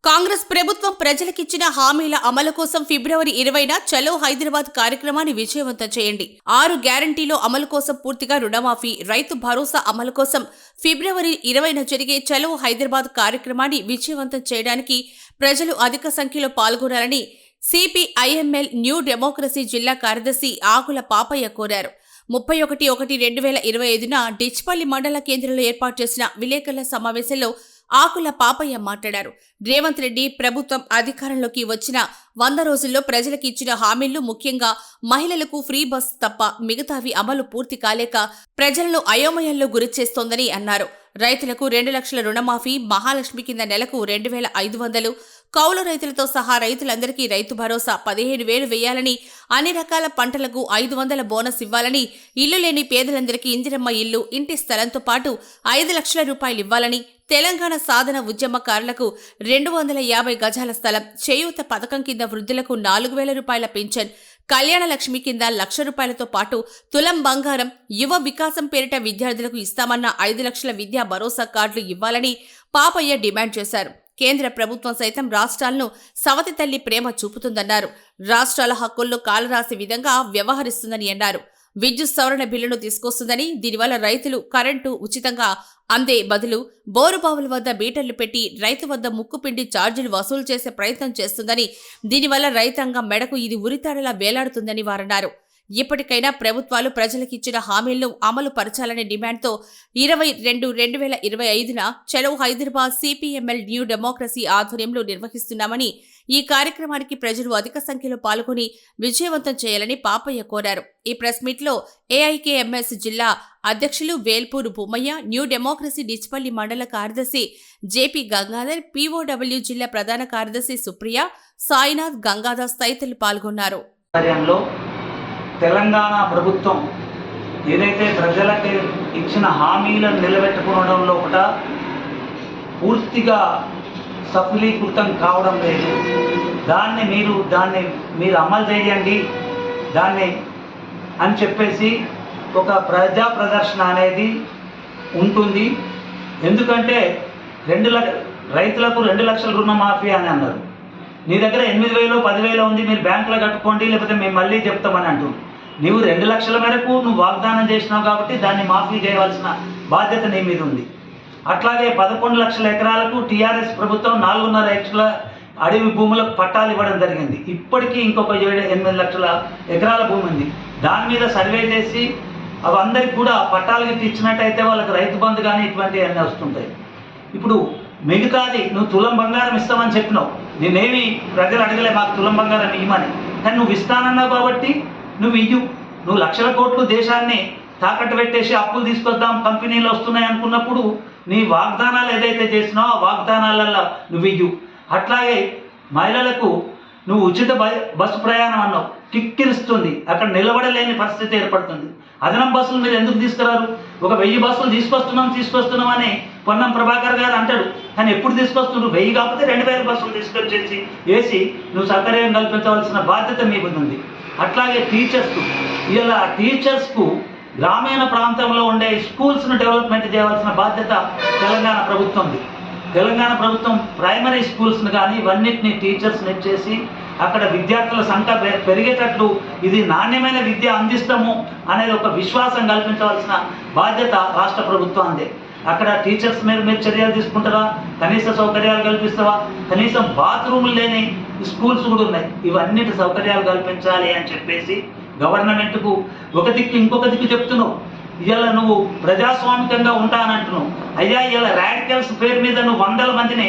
కాంగ్రెస్ ప్రభుత్వం ప్రజలకిచ్చిన హామీల అమలు కోసం ఫిబ్రవరి 20న చలో హైదరాబాద్ కార్యక్రమాన్ని విజయవంతం చేయండి. 6 గ్యారంటీలో అమలు కోసం పూర్తిగా రుణమాఫీ, రైతు భరోసా అమలు కోసం ఫిబ్రవరి 20న జరిగే చలో హైదరాబాద్ కార్యక్రమాన్ని విజయవంతం చేయడానికి ప్రజలు అధిక సంఖ్యలో పాల్గొనాలని సిపిఐఎంఎల్ న్యూ డెమోక్రసీ జిల్లా కార్యదర్శి ఆకుల పాపయ్య కోరారు. 31/1/2025న డిచ్పల్లి మండల కేంద్రంలో ఏర్పాటు చేసిన విలేకరుల సమావేశంలో ఆకుల పాపయ్య మాట్లాడారు. రేవంత్ రెడ్డి ప్రభుత్వం అధికారంలోకి వచ్చిన 100 రోజుల్లో ప్రజలకు ఇచ్చిన హామీలు, ముఖ్యంగా మహిళలకు ఫ్రీ బస్ తప్ప మిగతావి అమలు పూర్తి కాలేక ప్రజలను అయోమయంలో గురిచేస్తోందని అన్నారు. రైతులకు 2 లక్షల రుణమాఫీ, మహాలక్ష్మి కింద నెలకు 2,500, కౌలు రైతులతో సహా రైతులందరికీ రైతు భరోసా 15,000 వేయాలని, అన్ని రకాల పంటలకు 500 బోనస్ ఇవ్వాలని, ఇల్లు లేని పేదలందరికీ ఇందిరమ్మ ఇల్లు, ఇంటి స్థలంతో పాటు 5 లక్షల రూపాయలు ఇవ్వాలని, తెలంగాణ సాధన ఉద్యమకారులకు 250 గజాల స్థలం, చేయూత పథకం కింద వృద్ధులకు 4,000 రూపాయల పింఛన్, కళ్యాణ లక్ష్మి కింద 1,00,000 రూపాయలతో పాటు తులం బంగారం, యువ వికాసం పేరిట విద్యార్థులకు ఇస్తామన్న 5 లక్షల విద్యా భరోసా కార్డులు ఇవ్వాలని పాపయ్య డిమాండ్ చేశారు. కేంద్ర ప్రభుత్వం సైతం రాష్ట్రాలను సవతి తల్లి ప్రేమ చూపుతుందన్నారు. రాష్ట్రాల హక్కుల్లో కాలరాసే విధంగా వ్యవహరిస్తుందని అన్నారు. విద్యుత్ సవరణ బిల్లును తీసుకొస్తుందని, దీనివల్ల రైతులు కరెంటు ఉచితంగా అందే బదులు బోరుబావుల వద్ద మీటర్లు పెట్టి రైతు వద్ద ముక్కుపిండి ఛార్జీలు వసూలు చేసే ప్రయత్నం చేస్తుందని, దీనివల్ల రైతాంగం మెడకు ఇది ఉరితాడలా వేలాడుతుందని వారన్నారు. ఇప్పటికైనా ప్రభుత్వాలు ప్రజలకిచ్చిన హామీలను అమలు పరచాలనే డిమాండ్తో 22/2025న చలో హైదరాబాద్ సిపిఎంఎల్ న్యూ డెమోక్రసీ ఆధ్వర్యంలో నిర్వహిస్తున్నామని, ఈ కార్యక్రమానికి ప్రజలు అధిక సంఖ్యలో పాల్గొని విజయవంతం చేయాలని పాపయ్య కోరారు. ఈ ప్రెస్ మీట్లో ఏఐకేఎంఎస్ జిల్లా అధ్యక్షులు వేల్పూరు భూమయ్య, న్యూ డెమోక్రసీ డిచ్పల్లి మండల కార్యదర్శి జేపీ గంగాధర్, పీఓడబ్ల్యూ జిల్లా ప్రధాన కార్యదర్శి సుప్రియ, సాయినాథ్, గంగాదాస్ తదితరులు పాల్గొన్నారు. తెలంగాణ ప్రభుత్వం ఏదైతే ప్రజలకు ఇచ్చిన హామీలను నిలబెట్టుకోవడంలో కూడా పూర్తిగా సఫలీకృతం కావడం లేదు. దాన్ని మీరు అమలు చేయండి దాన్ని అని చెప్పేసి ఒక ప్రజా ప్రదర్శన అనేది ఉంటుంది. ఎందుకంటే రైతులకు 2 లక్షల రుణమాఫీ అని అన్నారు. నీ దగ్గర 8,000 10,000 ఉంది, మీరు బ్యాంకులో కట్టుకోండి, లేకపోతే మేము మళ్ళీ చెప్తామని అంటుంది. నువ్వు 2 లక్షల మేరకు నువ్వు వాగ్దానం చేసినావు కాబట్టి దాన్ని మాఫీ చేయవలసిన బాధ్యత నీ మీద ఉంది. అట్లాగే 11 లక్షల ఎకరాలకు టీఆర్ఎస్ ప్రభుత్వం 4.5 లక్షల అడవి భూములకు పట్టాలు ఇవ్వడం జరిగింది. ఇప్పటికీ ఇంకొక 8 లక్షల ఎకరాల భూమి ఉంది. దాని మీద సర్వే చేసి అవి అందరికి కూడా పట్టాలకి ఇచ్చినట్టయితే వాళ్ళకి రైతు బంధు కానీ ఇటువంటివి అన్నీ వస్తుంటాయి. ఇప్పుడు మిగతాది నువ్వు తులం బంగారం ఇస్తామని చెప్పినావు. నేనేమి ప్రజలు అడగలే మాకు తులం బంగారం ఇవ్వమని, కానీ నువ్వు ఇస్తానన్నావు కాబట్టి నువ్వు లక్షల కోట్లు దేశాన్ని తాకట్టు పెట్టేసి అప్పులు తీసుకొద్దాం, కంపెనీలు వస్తున్నాయి అనుకున్నప్పుడు నీ వాగ్దానాలు ఏదైతే చేసినావో ఆ వాగ్దానాలలో నువ్వు ఇయ్యు. అట్లాగే మహిళలకు నువ్వు ఉచిత బస్సు ప్రయాణం అన్నావు, కిక్కిరిస్తుంది, అక్కడ నిలబడలేని పరిస్థితి ఏర్పడుతుంది. అదనం బస్సులు మీరు ఎందుకు తీసుకురారు? ఒక 1000 బస్సులు తీసుకొస్తున్నాం అని పొన్నం ప్రభాకర్ గారు అంటాడు, కానీ ఎప్పుడు తీసుకొస్తున్నారు? 1000 కాకపోతే 2,000 బస్సులు తీసుకొచ్చేసి వేసి నువ్వు సౌకర్యం కల్పించవలసిన బాధ్యత మీ మీద ఉంది. అట్లాగే టీచర్స్కు గ్రామీణ ప్రాంతంలో ఉండే స్కూల్స్ను డెవలప్మెంట్ చేయవలసిన బాధ్యత తెలంగాణ ప్రభుత్వంది. తెలంగాణ ప్రభుత్వం ప్రైమరీ స్కూల్స్ని కానీ ఇవన్నిటిని టీచర్స్ని ఇచ్చేసి అక్కడ విద్యార్థుల సంఖ్య పెరిగేటట్లు ఇది నాణ్యమైన విద్య అందిస్తాము అనేది ఒక విశ్వాసం కల్పించవలసిన బాధ్యత రాష్ట్ర ప్రభుత్వందే. అక్కడ టీచర్స్ మీద మీరు చర్యలు తీసుకుంటారా? కనీస సౌకర్యాలు కల్పిస్తావా? కనీసం బాత్రూములు లేని స్కూల్స్ కూడా ఉన్నాయి. ఇవన్నిటి సౌకర్యాలు కల్పించాలి అని చెప్పేసి గవర్నమెంట్కు ఒక దిక్కు ఇంకొక దిక్కు చెప్తున్నావు. ఇవాళ నువ్వు ప్రజాస్వామికంగా ఉంటానంటున్నావు. అయ్యా ఇవాళ రాడికల్స్ పేరు మీద నువ్వు 100 మందిని